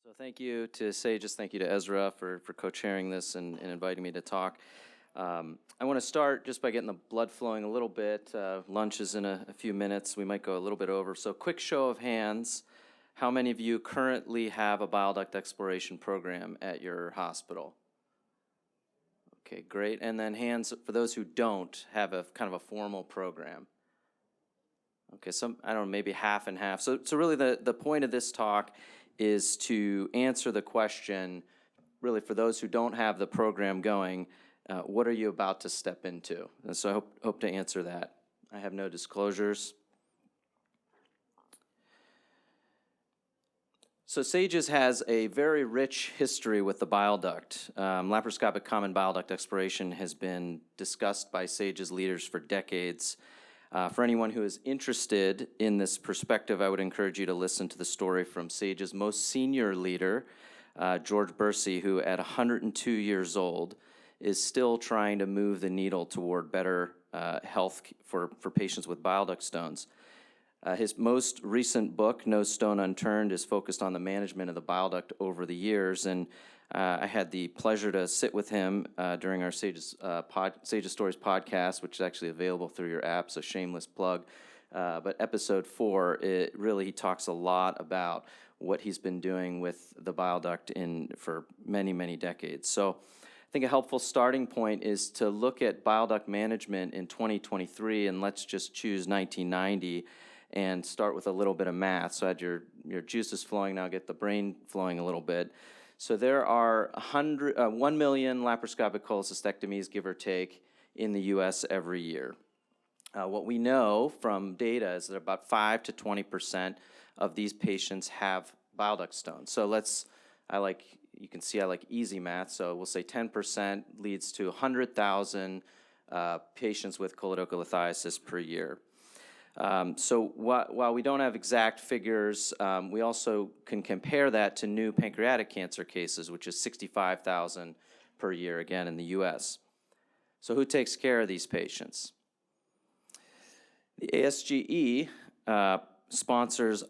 So thank you to Sages, thank you to Ezra for co-chairing this and inviting me to talk. I want to start just by getting the blood flowing a little bit. Lunch is in a few minutes. We might go a little bit over. So quick show of hands. How many of you currently have a bile duct exploration program at your hospital? Okay, great. And then hands for those who don't have a kind of a formal program. Okay, I don't know, maybe half and half. So really the point of this talk is to answer the question, really for those who don't have the program going, what are you about to step into? And so I hope to answer that. I have no disclosures. So Sages has a very rich history with the bile duct. Laparoscopic common bile duct exploration has been discussed by Sages leaders for decades. For anyone who is interested in this perspective, I would encourage you to listen to the story from Sage's most senior leader, George Bursey, who at 102 years old is still trying to move the needle toward better health for patients with bile duct stones. His most recent book, No Stone Unturned, is focused on the management of the bile duct over the years, and I had the pleasure to sit with him during our Sages Stories podcast, which is actually available through your app, so shameless plug. But episode 4, he talks a lot about what he's been doing with the bile duct for many, many decades. So I think a helpful starting point is to look at bile duct management in 2023, and let's just choose 1990 and start with a little bit of math. So add your juices flowing, now get the brain flowing a little bit. So there are 1 million laparoscopic cholecystectomies, give or take, in the U.S. every year. What we know from data is that about 5 to 20% of these patients have bile duct stones. So you can see I like easy math, so we'll say 10% leads to 100,000 patients with choledochulithiasis per year. So while we don't have exact figures, we also can compare that to new pancreatic cancer cases, which is 65,000 per year, again, in the U.S. So who takes care of these patients? The ASGE sponsors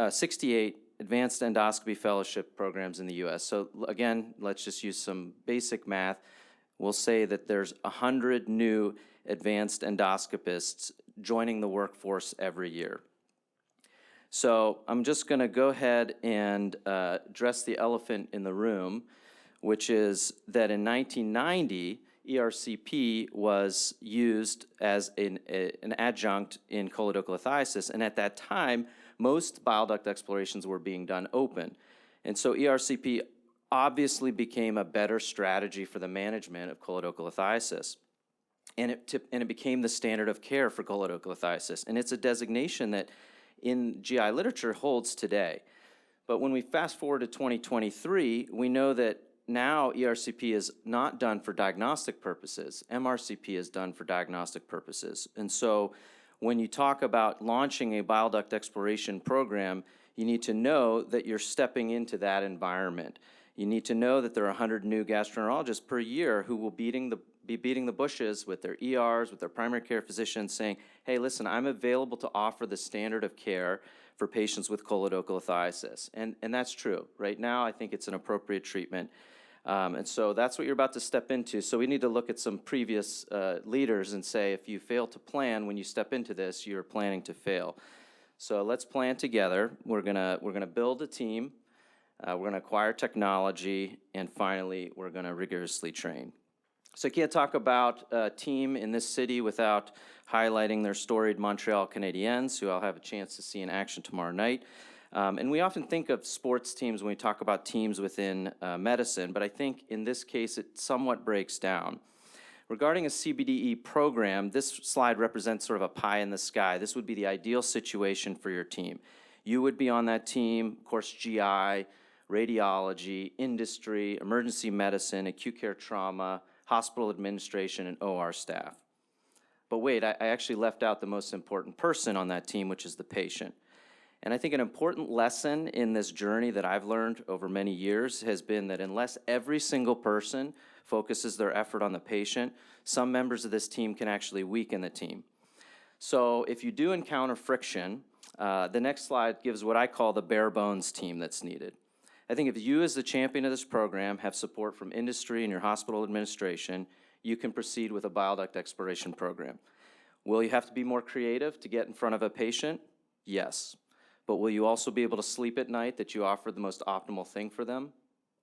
68 advanced endoscopy fellowship programs in the U.S. So again, let's just use some basic math. We'll say that there's 100 new advanced endoscopists joining the workforce every year. So I'm just going to go ahead and address the elephant in the room, which is that in 1990, ERCP was used as an adjunct in choledochulithiasis, and at that time, most bile duct explorations were being done open. And so ERCP obviously became a better strategy for the management of choledochulithiasis. And it became the standard of care for choledochulithiasis. And it's a designation that in GI literature holds today. But when we fast forward to 2023, we know that now ERCP is not done for diagnostic purposes. MRCP is done for diagnostic purposes. And so when you talk about launching a bile duct exploration program, you need to know that you're stepping into that environment. You need to know that there are 100 new gastroenterologists per year who will be beating the bushes with their ERs, with their primary care physicians saying, hey, listen, I'm available to offer the standard of care for patients with choledochulithiasis. And that's true. Right now, I think it's an appropriate treatment. And so that's what you're about to step into. So we need to look at some previous leaders and say, if you fail to plan when you step into this, you're planning to fail. So let's plan together. We're gonna build a team. We're going to acquire technology, and finally, we're going to rigorously train. So I can't talk about a team in this city without highlighting their storied Montreal Canadiens, who I'll have a chance to see in action tomorrow night. And we often think of sports teams when we talk about teams within medicine, but I think in this case it somewhat breaks down. Regarding a CBDE program, this slide represents sort of a pie in the sky. This would be the ideal situation for your team. You would be on that team, of course, GI, radiology, industry, emergency medicine, acute care trauma, hospital administration, and OR staff. But wait, I actually left out the most important person on that team, which is the patient. And I think an important lesson in this journey that I've learned over many years has been that unless every single person focuses their effort on the patient, some members of this team can actually weaken the team. So if you do encounter friction, the next slide gives what I call the bare bones team that's needed. I think if you as the champion of this program have support from industry and your hospital administration, you can proceed with a bile duct exploration program. Will you have to be more creative to get in front of a patient? Yes. But will you also be able to sleep at night that you offer the most optimal thing for them?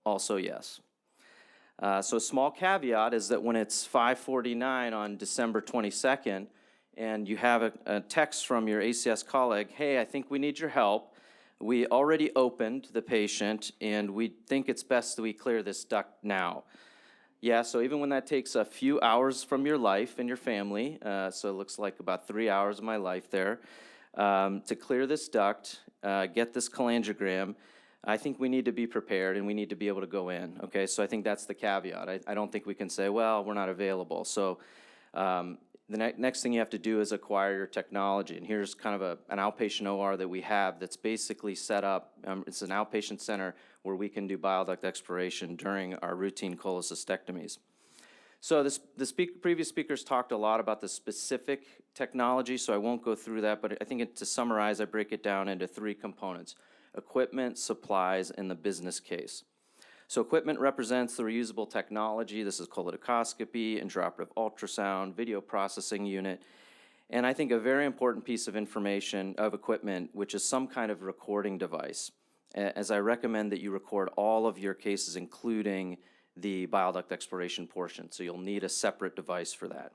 Also yes. So a small caveat is that when it's 5:49 on December 22nd and you have a text from your ACS colleague, hey, I think we need your help. We already opened the patient and we think it's best that we clear this duct now. Yeah, so even when that takes a few hours from your life and your family, so it looks like about 3 hours of my life there, to clear this duct, get this cholangiogram, I think we need to be prepared and we need to be able to go in, okay? So I think that's the caveat. I don't think we can say, well, we're not available. So the next thing you have to do is acquire your technology. And here's kind of an outpatient OR that we have that's basically set up. It's an outpatient center where we can do bile duct exploration during our routine cholecystectomies. So previous speakers talked a lot about the specific technology, so I won't go through that, but I think to summarize, I break it down into 3 components: equipment, supplies, and the business case. So equipment represents the reusable technology. This is cholecystoscopy, intraoperative ultrasound, video processing unit, and I think a very important piece of information of equipment, which is some kind of recording device, as I recommend that you record all of your cases, including the bile duct exploration portion. So you'll need a separate device for that.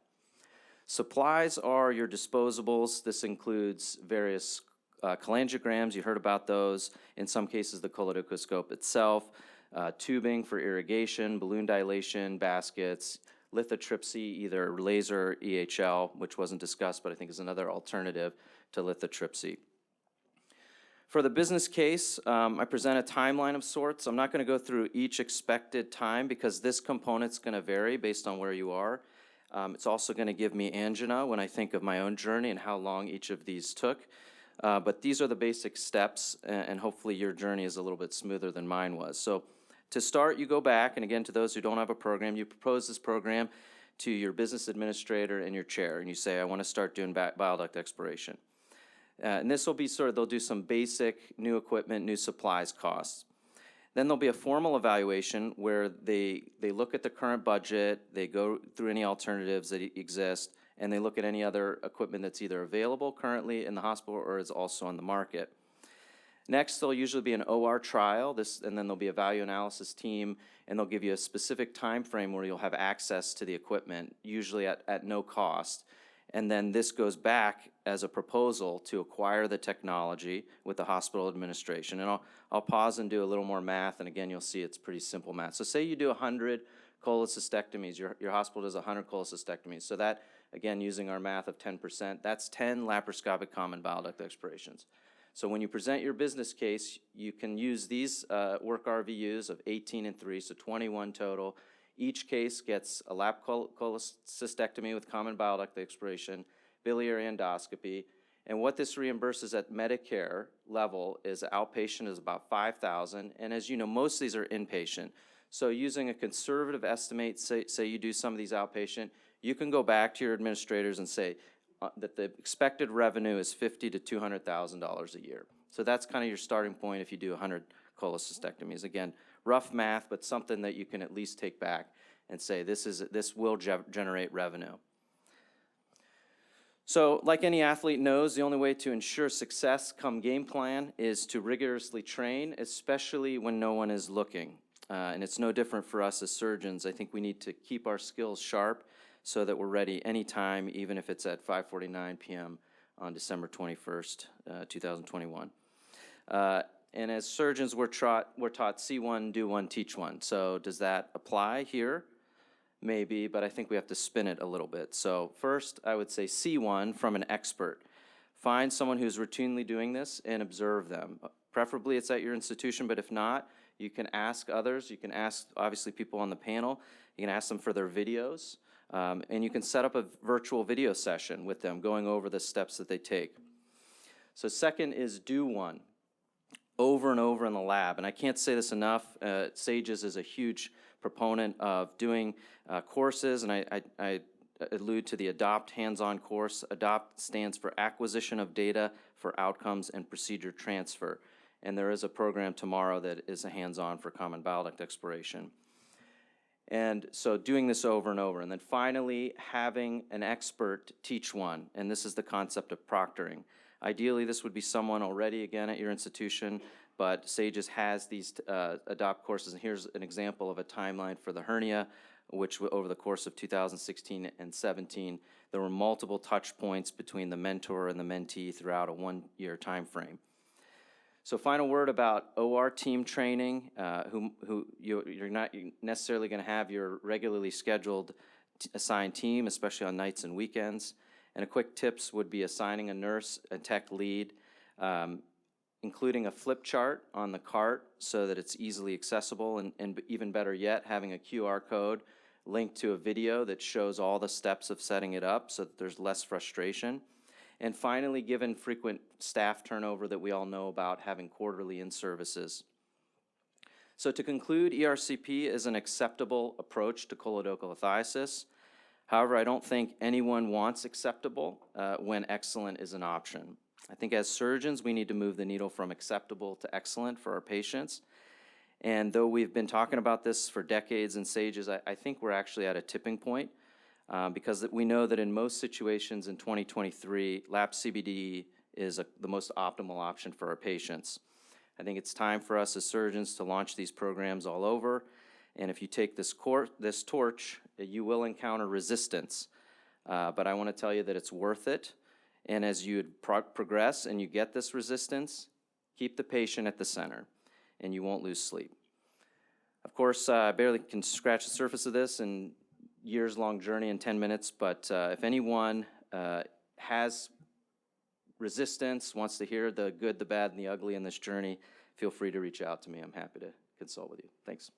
Supplies are your disposables. This includes various cholangiograms. You heard about those. In some cases, the cholecystoscope itself, tubing for irrigation, balloon dilation, baskets, lithotripsy, either laser or EHL, which wasn't discussed, but I think is another alternative to lithotripsy. For the business case, I present a timeline of sorts. I'm not going to go through each expected time because this component's going to vary based on where you are. It's also going to give me angina when I think of my own journey and how long each of these took. But these are the basic steps, and hopefully your journey is a little bit smoother than mine was. So to start, you go back, and again, to those who don't have a program, you propose this program to your business administrator and your chair, and you say, I want to start doing bile duct exploration. And this will be they'll do some basic new equipment, new supplies costs. Then there'll be a formal evaluation where they look at the current budget, they go through any alternatives that exist, and they look at any other equipment that's either available currently in the hospital or is also on the market. Next, there'll usually be an OR trial, and then there'll be a value analysis team, and they'll give you a specific time frame where you'll have access to the equipment, usually at no cost. And then this goes back as a proposal to acquire the technology with the hospital administration. And I'll pause and do a little more math, and again, you'll see it's pretty simple math. So say you do 100 cholecystectomies, your hospital does 100 cholecystectomies. So that, again, using our math of 10%, that's 10 laparoscopic common bile duct explorations. So when you present your business case, you can use these work RVUs of 18 and 3, so 21 total. Each case gets a lap cholecystectomy with common bile duct exploration, biliary endoscopy, and what this reimburses at Medicare level is outpatient is about $5,000, and as you know, most of these are inpatient. So using a conservative estimate, say you do some of these outpatient, you can go back to your administrators and say that the expected revenue is $50,000 to $200,000 a year. So that's kind of your starting point if you do 100 cholecystectomies. Again, rough math, but something that you can at least take back and say this will generate revenue. So like any athlete knows, the only way to ensure success come game plan is to rigorously train, especially when no one is looking. And it's no different for us as surgeons. I think we need to keep our skills sharp so that we're ready anytime, even if it's at 5:49 p.m. on December 21st, 2021. And as surgeons, we're taught see one, do one, teach one. So does that apply here? Maybe, but I think we have to spin it a little bit. So first, I would say see one from an expert. Find someone who's routinely doing this and observe them. Preferably it's at your institution, but if not, you can ask others. You can ask, obviously, people on the panel. You can ask them for their videos, and you can set up a virtual video session with them going over the steps that they take. So second is do one. Over and over in the lab, and I can't say this enough, SAGES is a huge proponent of doing courses, and I allude to the ADOPT hands-on course. ADOPT stands for Acquisition of Data for Outcomes and Procedure Transfer. and there is a program tomorrow that is a hands-on for common bile duct exploration. And so doing this over and over. And then finally, having an expert teach one, and this is the concept of proctoring. Ideally, this would be someone already, again, at your institution, but SAGES has these adopt courses, and here's an example of a timeline for the hernia, which over the course of 2016 and 17, there were multiple touch points between the mentor and the mentee throughout a one-year time frame. So final word about OR team training, you're not necessarily going to have your regularly scheduled assigned team, especially on nights and weekends. And a quick tips would be assigning a nurse, a tech lead, including a flip chart on the cart so that it's easily accessible, and even better yet, having a QR code linked to a video that shows all the steps of setting it up so that there's less frustration. And finally, given frequent staff turnover that we all know about, having quarterly in-services. So to conclude, ERCP is an acceptable approach to choledochal. However, I don't think anyone wants acceptable when excellent is an option. I think as surgeons, we need to move the needle from acceptable to excellent for our patients. And though we've been talking about this for decades in SAGES, I think we're actually at a tipping point. Because we know that in most situations in 2023, LCBDE is the most optimal option for our patients. I think it's time for us as surgeons to launch these programs all over, and if you take this torch, you will encounter resistance, but I want to tell you that it's worth it, and as you progress and you get this resistance, keep the patient at the center, and you won't lose sleep. Of course, I barely can scratch the surface of this, and years-long journey in 10 minutes, but if anyone has resistance, wants to hear the good, the bad, and the ugly in this journey, feel free to reach out to me. I'm happy to consult with you. Thanks.